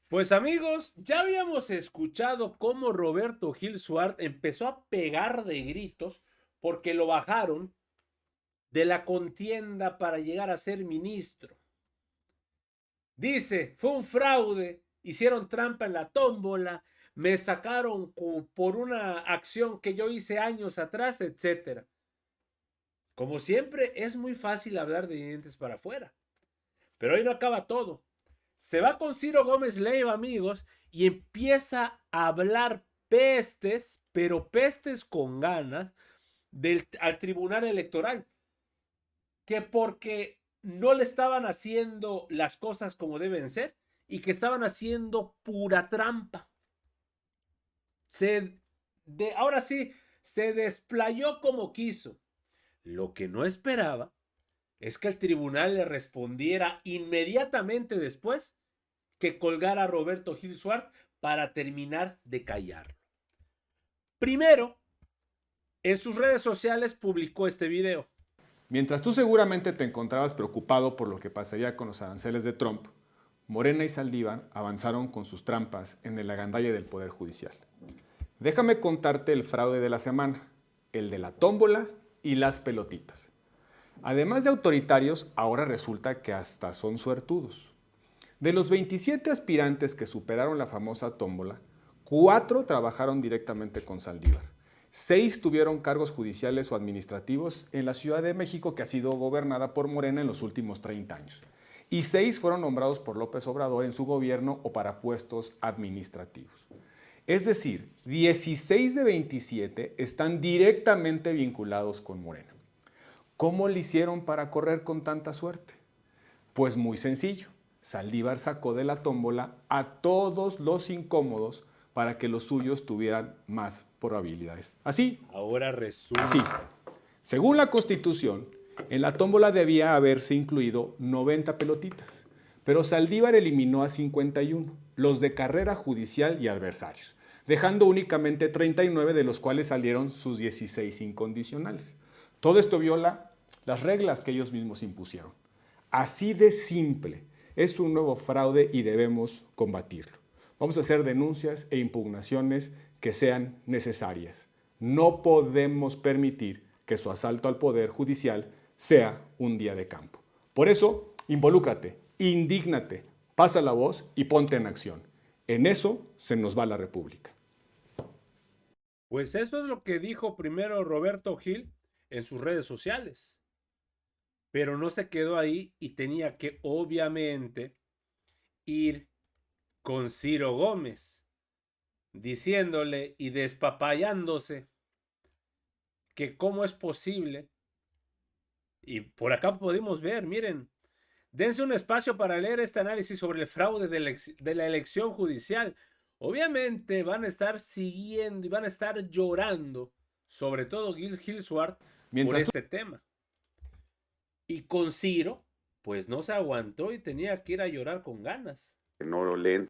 Pues amigos, ya habíamos escuchado cómo Roberto Gil Suart empezó a pegar de gritos porque lo bajaron de la contienda para llegar a ser ministro. Dice, fue un fraude, hicieron trampa en la tómbola, me sacaron por una acción que yo hice años atrás, etcétera. Como siempre, es muy fácil hablar de dientes para afuera, pero ahí no acaba todo. Se va con Ciro Gómez Leiva, amigos, y empieza a hablar pestes, pero pestes con ganas, al Tribunal Electoral, que porque no le estaban haciendo las cosas como deben ser y que estaban haciendo pura trampa. Ahora sí, se desplayó como quiso. Lo que no esperaba es que el tribunal le respondiera inmediatamente después que colgara a Roberto Gil Suart para terminar de callarlo. Primero, en sus redes sociales publicó este video. Mientras tú seguramente te encontrabas preocupado por lo que pasaría con los aranceles de Trump, Morena y Saldívar avanzaron con sus trampas en el agandalle del Poder Judicial. Déjame contarte el fraude de la semana, el de la tómbola y las pelotitas. Además de autoritarios, ahora resulta que hasta son suertudos. De los 27 aspirantes que superaron la famosa tómbola, 4 trabajaron directamente con Saldívar. 6 tuvieron cargos judiciales o administrativos en la Ciudad de México, que ha sido gobernada por Morena en los últimos 30 años. Y 6 fueron nombrados por López Obrador en su gobierno o para puestos administrativos. Es decir, 16 de 27 están directamente vinculados con Morena. ¿Cómo le hicieron para correr con tanta suerte? Pues muy sencillo. Saldívar sacó de la tómbola a todos los incómodos para que los suyos tuvieran más probabilidades. Así. Ahora resulta. Así. Según la Constitución, en la tómbola debía haberse incluido 90 pelotitas, pero Saldívar eliminó a 51, los de carrera judicial y adversarios, dejando únicamente 39, de los cuales salieron sus 16 incondicionales. Todo esto viola las reglas que ellos mismos impusieron. Así de simple. Es un nuevo fraude y debemos combatirlo. Vamos a hacer denuncias e impugnaciones que sean necesarias. No podemos permitir que su asalto al Poder Judicial sea un día de campo. Por eso, involúcrate, indígnate, pasa la voz y ponte en acción. En eso se nos va la República. Pues eso es lo que dijo primero Roberto Gil en sus redes sociales. Pero no se quedó ahí y tenía que, obviamente, ir con Ciro Gómez, diciéndole y despapallándose que cómo es posible. Y por acá podemos ver, miren, dense un espacio para leer este análisis sobre el fraude de la elección judicial. Obviamente van a estar siguiendo y van a estar llorando, sobre todo Gil Suart, por Mientras tú este tema. Y con Ciro, pues no se aguantó y tenía que ir a llorar con ganas. No leen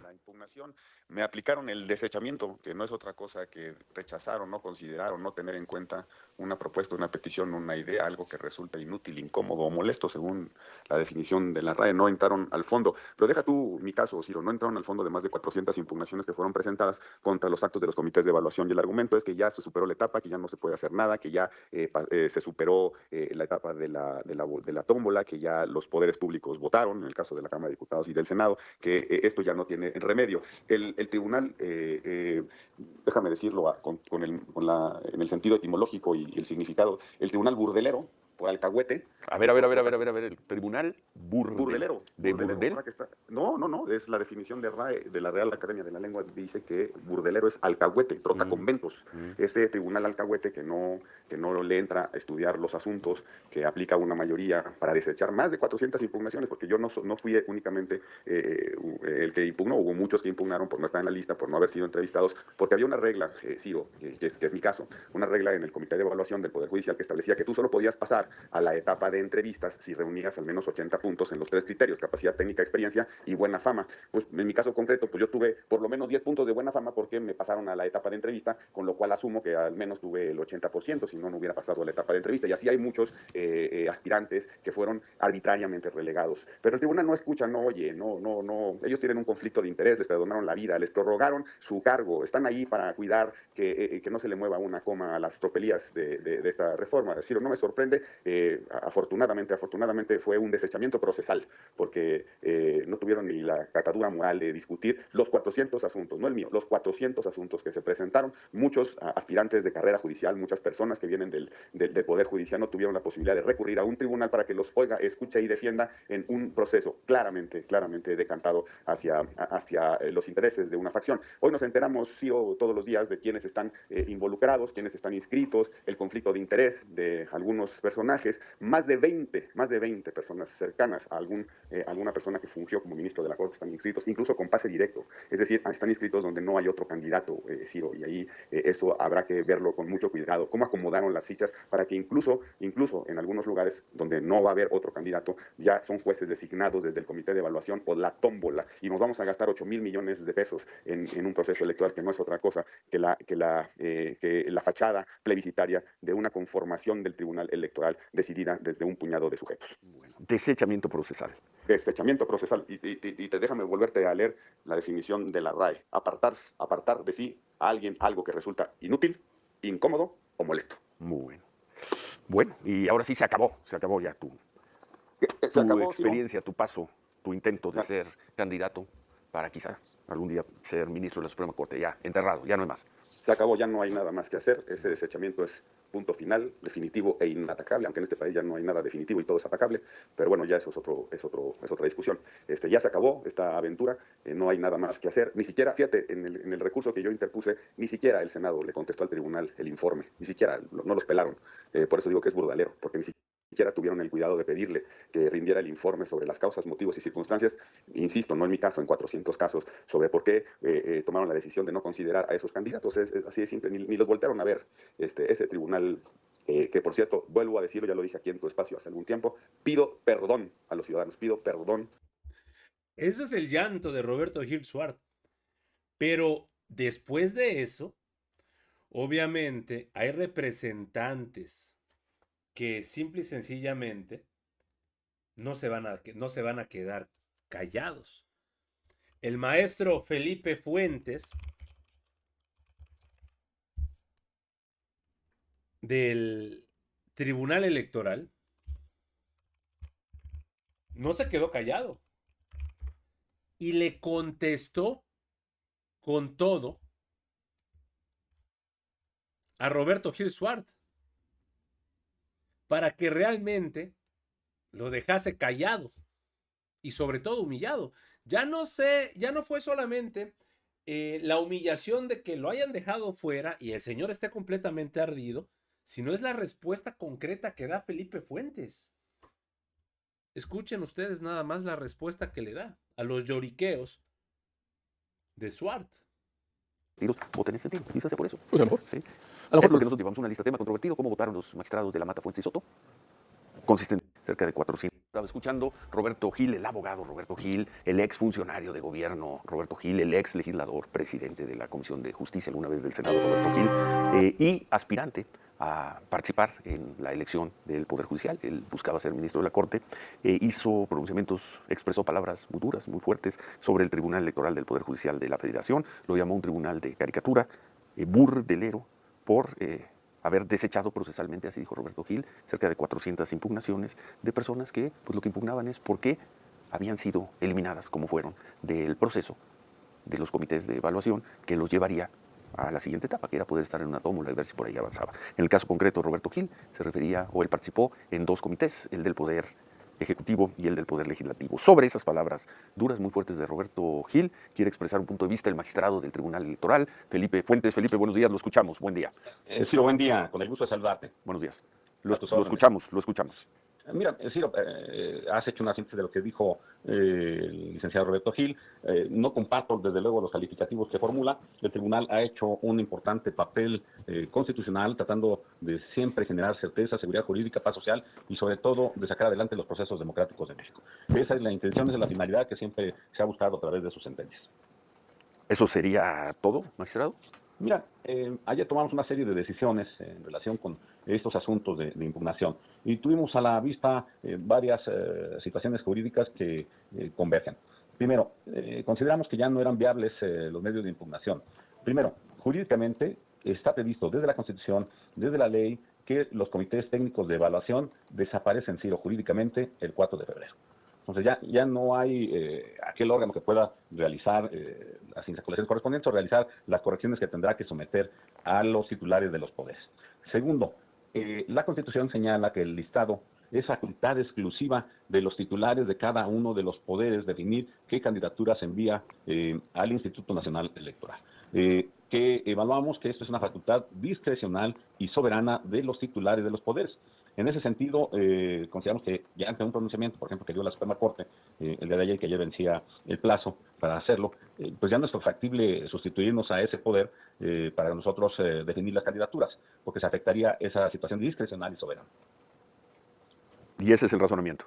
la impugnación, me aplicaron el desechamiento, que no es otra cosa que rechazar o no considerar o no tener en cuenta una propuesta, una petición, una idea, algo que resulta inútil, incómodo o molesto, según la definición de la RAE. No entraron al fondo. Pero deja tú mi caso, Ciro, no entraron al fondo de más de 400 impugnaciones que fueron presentadas contra los actos de los comités de evaluación, y el argumento es que ya se superó la etapa, que ya no se puede hacer nada, que ya se superó la etapa de la tómbola, que ya los poderes públicos votaron, en el caso de la Cámara de Diputados y del Senado, que esto ya no tiene remedio. El tribunal, déjame decirlo en el sentido etimológico y el significado, el tribunal burdelero, por alcahuete. A ver, el tribunal Burdelero. ¿De burdelero, burdel? No, es la definición de RAE, de la Real Academia de la Lengua, dice que burdelero es alcahuete, trotaconventos. Ese tribunal alcahuete que no le entra a estudiar los asuntos, que aplica una mayoría para desechar más de 400 impugnaciones, porque yo no fui únicamente el que impugnó, hubo muchos que impugnaron por no estar en la lista, por no haber sido entrevistados, porque había una regla, Ciro, que es mi caso, una regla en el Comité de Evaluación del Poder Judicial que establecía que tú solo podías pasar a la etapa de entrevistas si reunías al menos 80 puntos en los 3 criterios: capacidad técnica, experiencia y buena fama. Pues en mi caso concreto, pues yo tuve por lo menos 10 puntos de buena fama porque me pasaron a la etapa de entrevista, con lo cual asumo que al menos tuve el 80%, si no, no hubiera pasado a la etapa de entrevista. Y así hay muchos aspirantes que fueron arbitrariamente relegados. Pero el tribunal no escucha, no oye, no. Ellos tienen un conflicto de interés, les perdonaron la vida, les prorrogaron su cargo, están ahí para cuidar que no se le mueva una coma a las tropelías de esta reforma. Es decir, no me sorprende, afortunadamente fue un desechamiento procesal, porque no tuvieron ni la catadura moral de discutir los 400 asuntos, no el mío, los 400 asuntos que se presentaron. Muchos aspirantes de carrera judicial, muchas personas que vienen del Poder Judicial no tuvieron la posibilidad de recurrir a un tribunal para que los oiga, escuche y defienda en un proceso claramente decantado hacia los intereses de una facción. Hoy nos enteramos, sí, todos los días, de quienes están involucrados, quienes están inscritos, el conflicto de interés de algunos personajes, más de 20 personas cercanas a alguna persona que fungió como ministro de la Corte están inscritos, incluso con pase directo. Es decir, están inscritos donde no hay otro candidato, Ciro, y ahí eso habrá que verlo con mucho cuidado. Cómo acomodaron las fichas para que incluso en algunos lugares donde no va a haber otro candidato, ya son jueces designados desde el comité de evaluación o la tómbola, y nos vamos a gastar 8,000 millones de pesos en un proceso electoral que no es otra cosa que la fachada plebiscitaria de una conformación del Tribunal Electoral decidida desde un puñado de sujetos. Bueno, desechamiento procesal. Desechamiento procesal. Déjame volverte a leer la definición de la RAE. Apartar de sí a alguien algo que resulta inútil, incómodo o molesto. Muy bueno. Bueno, y ahora sí se acabó ya tu experiencia, tu paso, tu intento de ser candidato para quizá algún día ser ministro de la Suprema Corte. Ya, enterrado, ya no hay más. Se acabó, ya no hay nada más que hacer. Ese desechamiento es punto final, definitivo e inatacable, aunque en este país ya no hay nada definitivo y todo es atacable, pero bueno, ya eso es otra discusión. Ya se acabó esta aventura, no hay nada más que hacer, ni siquiera, fíjate, en el recurso que yo interpuse, ni siquiera el Senado le contestó al tribunal el informe, ni siquiera, no los pelaron, por eso digo que es burdalero, porque ni siquiera tuvieron el cuidado de pedirle que rindiera el informe sobre las causas, motivos y circunstancias, insisto, no en mi caso, en 400 casos, sobre por qué tomaron la decisión de no considerar a esos candidatos. Es así de simple, ni los voltearon a ver. Ese tribunal, que por cierto, vuelvo a decirlo, ya lo dije aquí en tu espacio hace algún tiempo, pido perdón a los ciudadanos, pido perdón. Ese es el llanto de Roberto Gil Suart. Pero después de eso, obviamente, hay representantes que simple y sencillamente no se van a quedar callados. El maestro Felipe Fuentes del Tribunal Electoral no se quedó callado y le contestó con todo a Roberto Gil Suart para que realmente lo dejase callado y sobre todo humillado. Ya no fue solamente la humillación de que lo hayan dejado fuera y el señor esté completamente ardido, sino es la respuesta concreta que da Felipe Fuentes. Escuchen ustedes nada más la respuesta que le da a los lloriqueos de Suart. Voten en ese sentido, quizás sea por eso. Pues a lo mejor. Sí. A lo mejor Porque nosotros llevamos una lista de tema controvertido, cómo votaron los magistrados de la Mata Fuentes y Soto. Consisten cerca de 400. Estaba escuchando Roberto Gil, el abogado Roberto Gil, el ex funcionario de gobierno Roberto Gil, el ex legislador, presidente de la Comisión de Justicia alguna vez del Senado Roberto Gil, y aspirante a participar en la elección del Poder Judicial. Él buscaba ser ministro de la Corte, hizo pronunciamientos, expresó palabras muy duras, muy fuertes sobre el Tribunal Electoral del Poder Judicial de la Federación, lo llamó un tribunal de caricatura, burdelero, por haber desechado procesalmente, así dijo Roberto Gil, cerca de 400 impugnaciones de personas que pues, lo que impugnaban es por qué habían sido eliminadas, como fueron, del proceso de los comités de evaluación que los llevaría a la siguiente etapa, que era poder estar en una tómbola y ver si por ahí avanzaba. En el caso concreto, Roberto Gil se refería, o él participó en 2 comités, el del Poder Ejecutivo y el del Poder Legislativo. Sobre esas palabras duras, muy fuertes de Roberto Gil, quiere expresar un punto de vista el magistrado del Tribunal Electoral, Felipe Fuentes. Felipe, buenos días, lo escuchamos, buen día. Ciro, buen día, con el gusto de saludarte. Buenos días. Lo escuchamos. Mira, Ciro, has hecho una síntesis de lo que dijo el licenciado Roberto Gil. No comparto, desde luego, los calificativos que formula. El tribunal ha hecho un importante papel constitucional, tratando de siempre generar certeza, seguridad jurídica, paz social y, sobre todo, de sacar adelante los procesos democráticos de México. Esa es la intención, esa es la finalidad que siempre se ha buscado a través de sus sentencias. ¿Eso sería todo, magistrado? Mira, ayer tomamos una serie de decisiones en relación con estos asuntos de impugnación y tuvimos a la vista varias situaciones jurídicas que convergen. Primero, consideramos que ya no eran viables los medios de impugnación. Primero, jurídicamente está previsto desde la Constitución, desde la ley, que los comités técnicos de evaluación desaparecen, Ciro, jurídicamente el 4 de febrero. Entonces ya no hay aquel órgano que pueda realizar las insaculaciones correspondientes o realizar las correcciones que tendrá que someter a los titulares de los poderes. Segundo, la Constitución señala que el listado es facultad exclusiva de los titulares de cada uno de los poderes definir qué candidaturas envía al Instituto Nacional Electoral. Que evaluamos que esto es una facultad discrecional y soberana de los titulares de los poderes. En ese sentido, consideramos que ya ante un pronunciamiento, por ejemplo, que dio la Suprema Corte el día de ayer, que ayer vencía el plazo para hacerlo, pues ya no es factible sustituirnos a ese poder para nosotros definir las candidaturas, porque se afectaría esa situación discrecional y soberana. Y ese es el razonamiento.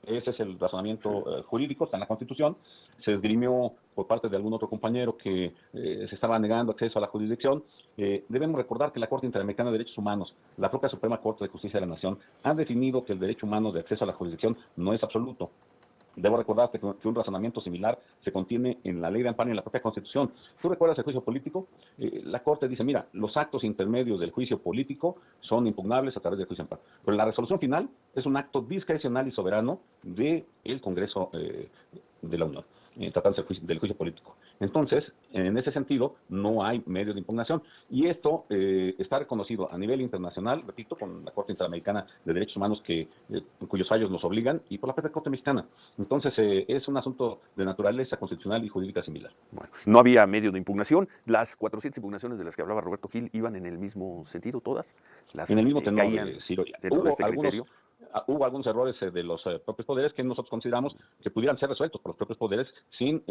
Ese es el razonamiento jurídico, está en la Constitución. Se esgrimió por parte de algún otro compañero que se estaba negando acceso a la jurisdicción. Debemos recordar que la Corte Interamericana de Derechos Humanos, la propia Suprema Corte de Justicia de la Nación, han definido que el derecho humano de acceso a la jurisdicción no es absoluto. Debo recordarte que un razonamiento similar se contiene en la Ley de Amparo y en la propia Constitución. ¿Tú recuerdas el juicio político? La Corte dice, mira, los actos intermedios del juicio político son impugnables a través del juicio de amparo. Pero la resolución final es un acto discrecional y soberano del Congreso de la Unión, tratándose del juicio político. Entonces, en ese sentido, no hay medio de impugnación. Y esto está reconocido a nivel internacional, repito, con la Corte Interamericana de Derechos Humanos, cuyos fallos nos obligan, y por la propia Corte Mexicana. Entonces, es un asunto de naturaleza constitucional y jurídica similar. Bueno, no había medio de impugnación. Las 400 impugnaciones de las que hablaba Roberto Gil iban en el mismo sentido, todas. En el mismo tenor, caían Ciro. dentro de este criterio. Hubo algunos errores de los propios poderes que nosotros consideramos que pudieran ser resueltos por los propios poderes sin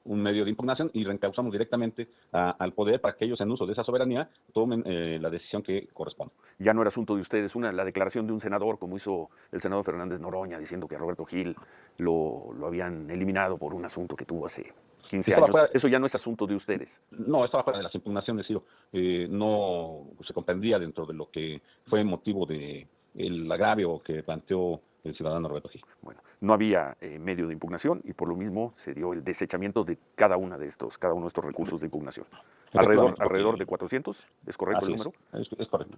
un medio de impugnación, y reencauzamos directamente al poder para que ellos, en uso de esa soberanía, tomen la decisión que corresponde. Ya no era asunto de ustedes. La declaración de un senador, como hizo el senador Fernández Noroña, diciendo que a Roberto Gil lo habían eliminado por un asunto que tuvo hace 15 años. Eso ya no es asunto de ustedes. No, estaba fuera de las impugnaciones, Ciro. No se comprendía dentro de lo que fue motivo de el agravio que planteó el ciudadano Roberto Gil. Bueno, no había medio de impugnación y por lo mismo se dio el desechamiento de cada uno de estos recursos de impugnación. Alrededor de 400, ¿es correcto el número? Es correcto.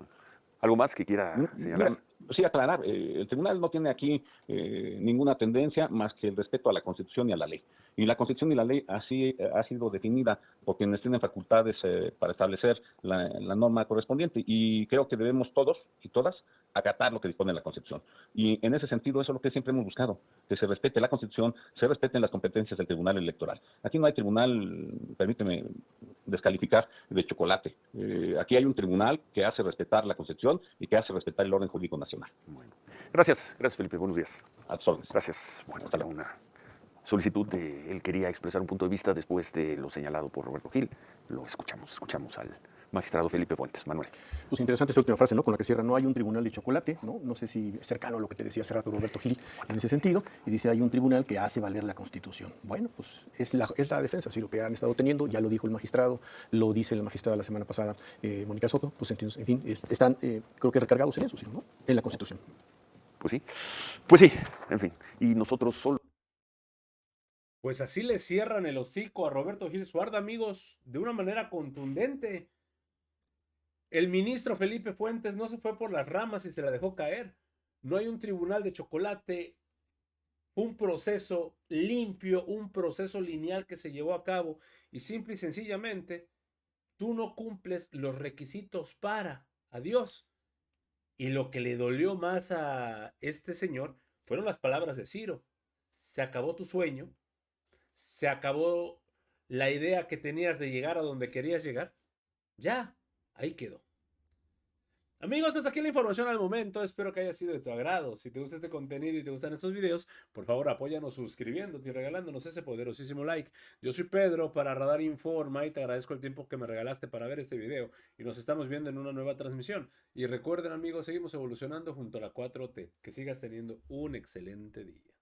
¿Algo más que quiera señalar? Sí, aclarar. El tribunal no tiene aquí ninguna tendencia más que el respeto a la Constitución y a la ley. Y la Constitución y la ley así ha sido definida por quienes tienen facultades para establecer la norma correspondiente. Y creo que debemos todos y todas acatar lo que dispone la Constitución. Y en ese sentido, eso es lo que siempre hemos buscado, que se respete la Constitución, se respeten las competencias del Tribunal Electoral. Aquí no hay tribunal, permíteme descalificar, de chocolate. Aquí hay un tribunal que hace respetar la Constitución y que hace respetar el orden jurídico nacional. Bueno. Gracias Felipe, buenos días. A tus órdenes. Gracias. Bueno, era una solicitud de él quería expresar un punto de vista después de lo señalado por Roberto Gil. Lo escuchamos al magistrado Felipe Fuentes. Manuel. Pues interesante esta última frase, ¿no? Con la que cierra, no hay un tribunal de chocolate, ¿no? No sé si es cercano a lo que te decía hace rato Roberto Gil en ese sentido, y dice hay un tribunal que hace valer la Constitución. Bueno, pues es la defensa, sí, lo que han estado teniendo, ya lo dijo el magistrado, lo dice el magistrado la semana pasada, Mónica Soto, pues en fin, están creo que recargados en eso, ¿sí, ¿no? En la Constitución. Pues sí, en fin, y nosotros solo... Pues así le cierran el hocico a Roberto Gil Suarda, amigos, de una manera contundente. El ministro Felipe Fuentes no se fue por las ramas y se la dejó caer. No hay un tribunal de chocolate. Un proceso limpio, un proceso lineal que se llevó a cabo y simple y sencillamente tú no cumples los requisitos para. Adiós. Y lo que le dolió más a este señor fueron las palabras de Ciro. Se acabó tu sueño. Se acabó la idea que tenías de llegar a donde querías llegar. Ya, ahí quedó. Amigos, hasta aquí la información al momento. Espero que haya sido de tu agrado. Si te gusta este contenido y te gustan estos videos, por favor apóyanos suscribiéndote y regalándonos ese poderosísimo like. Yo soy Pedro para Radar Informa y te agradezco el tiempo que me regalaste para ver este video. Y nos estamos viendo en una nueva transmisión. Y recuerden, amigos, seguimos evolucionando junto a la 4T. Que sigas teniendo un excelente día.